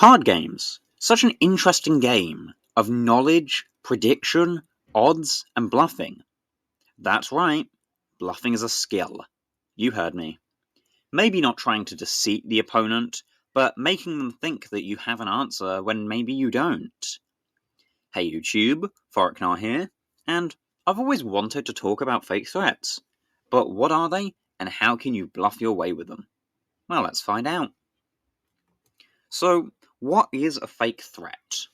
Card games. Such an interesting game of knowledge, prediction, odds, and bluffing. That's right, bluffing is a skill. You heard me. Maybe not trying to deceive the opponent, but making them think that you have an answer when maybe you don't. Hey YouTube, Foriknar here, and I've always wanted to talk about fake threats. But what are they, and how can you bluff your way with them? Well, let's find out. So, what is a fake threat?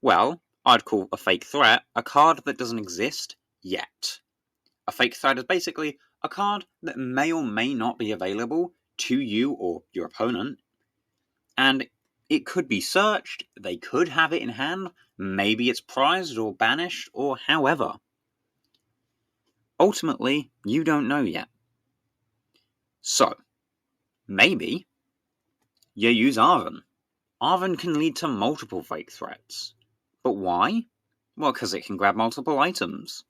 Well, I'd call a fake threat a card that doesn't exist yet. A fake threat is basically a card that may or may not be available to you or your opponent, and it could be searched, they could have it in hand, maybe it's prized or banished, or however. Ultimately, you don't know yet. So, maybe you use Arven. Arven can lead to multiple fake threats. But why? Well, because it can grab multiple items.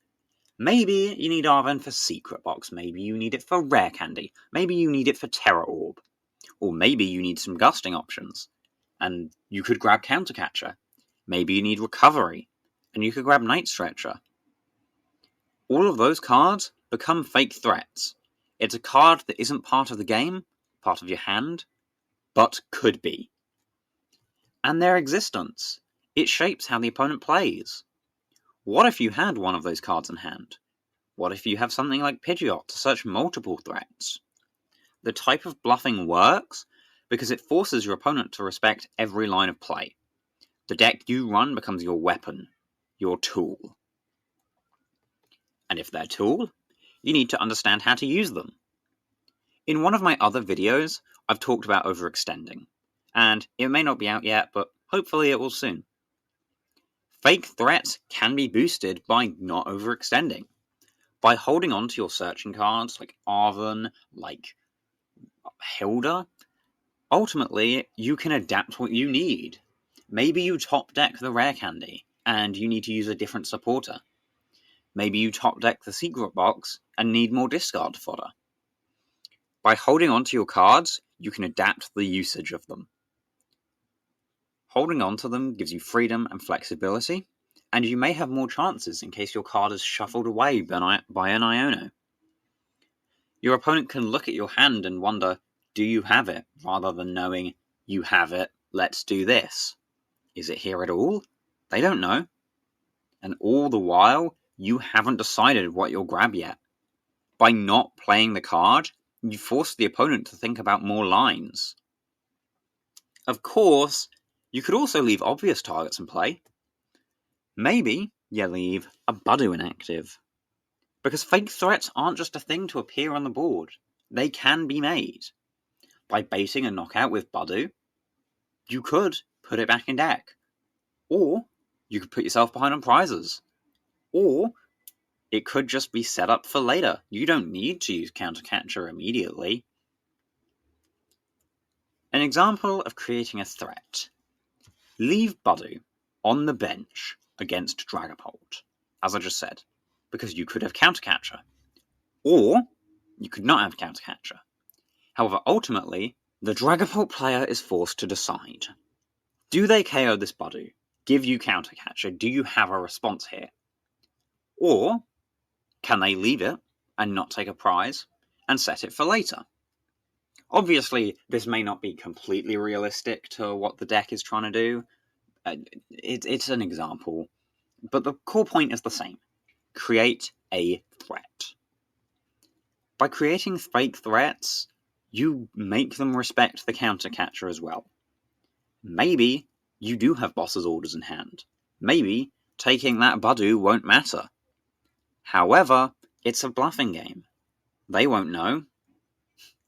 Maybe you need Arven for Secret Box, maybe you need it for Rare Candy, maybe you need it for Terror Orb, or maybe you need some gusting options, and you could grab Countercatcher. Maybe you need Recovery, and you could grab Night Stretcher. All of those cards become fake threats. It's a card that isn't part of the game, part of your hand, but could be. And their existence, it shapes how the opponent plays. What if you had one of those cards in hand? What if you have something like Pidgeot to search multiple threats? The type of bluffing works because it forces your opponent to respect every line of play. The deck you run becomes your weapon, your tool. And if they're tool, you need to understand how to use them. In one of my other videos, I've talked about overextending, and it may not be out yet, but hopefully it will soon. Fake threats can be boosted by not overextending. By holding on to your searching cards, like Arven, like Hilda, ultimately, you can adapt what you need. Maybe you top deck the Rare Candy, and you need to use a different supporter. Maybe you top deck the Secret Box, and need more discard fodder. By holding on to your cards, you can adapt the usage of them. Holding on to them gives you freedom and flexibility, and you may have more chances in case your card is shuffled away by an Iono. Your opponent can look at your hand and wonder, do you have it, rather than knowing, you have it, let's do this. Is it here at all? They don't know. And all the while, you haven't decided what you'll grab yet. By not playing the card, you force the opponent to think about more lines. Of course, you could also leave obvious targets in play. Maybe you leave a Budu inactive. Because fake threats aren't just a thing to appear on the board. They can be made. By baiting a knockout with Budu, you could put it back in deck. Or you could put yourself behind on prizes. Or it could just be set up for later. You don't need to use Countercatcher immediately. An example of creating a threat. Leave Budu on the bench against Dragapult, as I just said, because you could have Countercatcher. Or you could not have Countercatcher. However, ultimately, the Dragapult player is forced to decide. Do they KO this Budu? Give you Countercatcher? Do you have a response here? Or can they leave it and not take a prize and set it for later? Obviously, this may not be completely realistic to what the deck is trying to do. It's an example. But the core point is the same. Create a threat. By creating fake threats, you make them respect the Countercatcher as well. Maybe you do have boss's orders in hand. Maybe taking that Budu won't matter. However, it's a bluffing game. They won't know.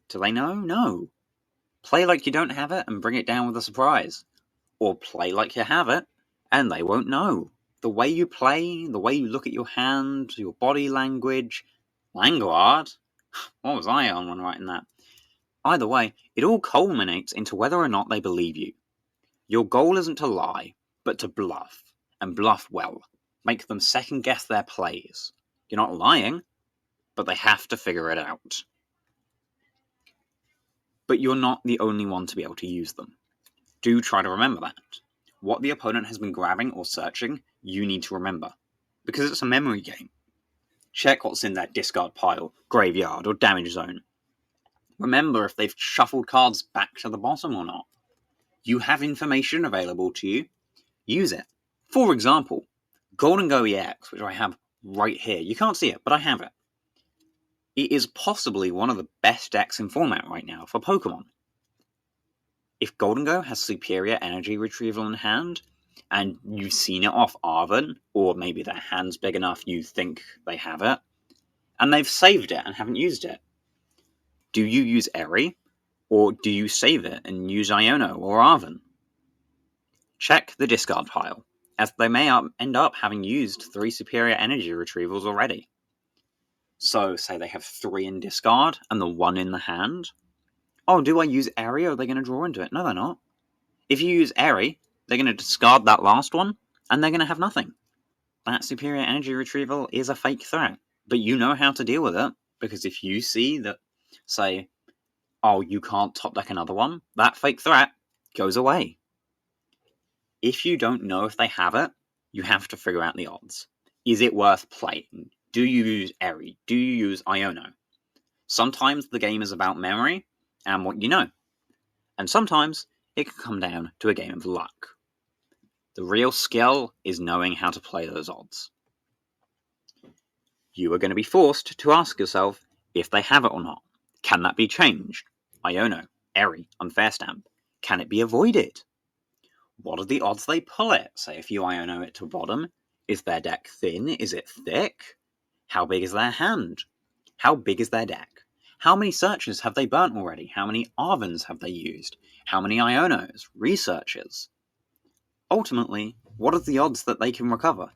Do they know? No. Play like you don't have it and bring it down with a surprise. Or play like you have it and they won't know. The way you play, the way you look at your hand, your body language, Languard. What was I on when writing that? Either way, it all culminates into whether or not they believe you. Your goal isn't to lie, but to bluff, and bluff well. Make them second guess their plays. You're not lying, but they have to figure it out. But you're not the only one to be able to use them. Do try to remember that. What the opponent has been grabbing or searching, you need to remember. Because it's a memory game. Check what's in their discard pile, graveyard, or damage zone. Remember if they've shuffled cards back to the bottom or not. You have information available to you. Use it. For example, Golden Go EX, which I have right here. You can't see it, but I have it. It is possibly one of the best decks in format right now for Pokemon. If Golden Go has superior energy retrieval in hand, and you've seen it off Arven, or maybe their hand's big enough you think they have it, and they've saved it and haven't used it, do you use Eri, or do you save it and use Iono or Arven? Check the discard pile, as they may end up having used 3 superior energy retrievals already. So, say they have 3 in discard and the 1 in the hand. Oh, do I use Eri or are they going to draw into it? No, they're not. If you use Eri, they're going to discard that last one, and they're going to have nothing. That superior energy retrieval is a fake threat, but you know how to deal with it, because if you see that, say, oh, you can't top deck another one, that fake threat goes away. If you don't know if they have it, you have to figure out the odds. Is it worth playing? Do you use Eri? Do you use Iono? Sometimes the game is about memory and what you know. And sometimes it can come down to a game of luck. The real skill is knowing how to play those odds. You are going to be forced to ask yourself if they have it or not. Can that be changed? Iono, Eri, Unfair Stamp. Can it be avoided? What are the odds they pull it? Say if you Iono it to bottom, is their deck thin? Is it thick? How big is their hand? How big is their deck? How many searches have they burnt already? How many Arvens have they used? How many Ionos? Researches? Ultimately, what are the odds that they can recover?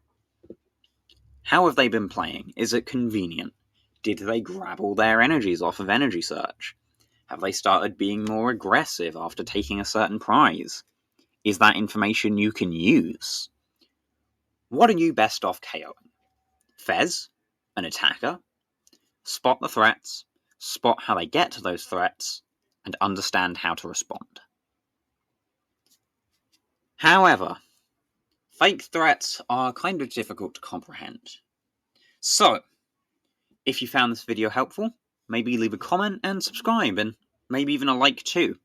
How have they been playing? Is it convenient? Did they grab all their energies off of Energy Search? Have they started being more aggressive after taking a certain prize? Is that information you can use? What are you best off KOing? Fez? An attacker? Spot the threats, spot how they get to those threats, and understand how to respond. However, fake threats are kind of difficult to comprehend. So, if you found this video helpful, maybe leave a comment and subscribe, and maybe even a like too.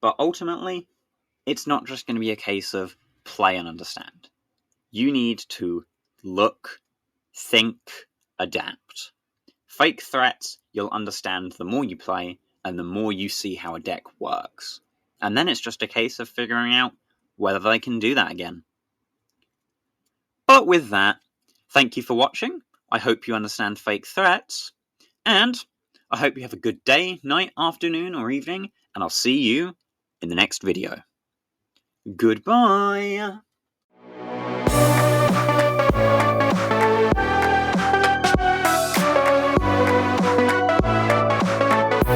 But ultimately, it's not just going to be a case of play and understand. You need to look, think, adapt. Fake threats, you'll understand the more you play, and the more you see how a deck works. And then it's just a case of figuring out whether they can do that again. But with that, thank you for watching. I hope you understand fake threats. And I hope you have a good day, night, afternoon, or evening, and I'll see you in the next video. Goodbye!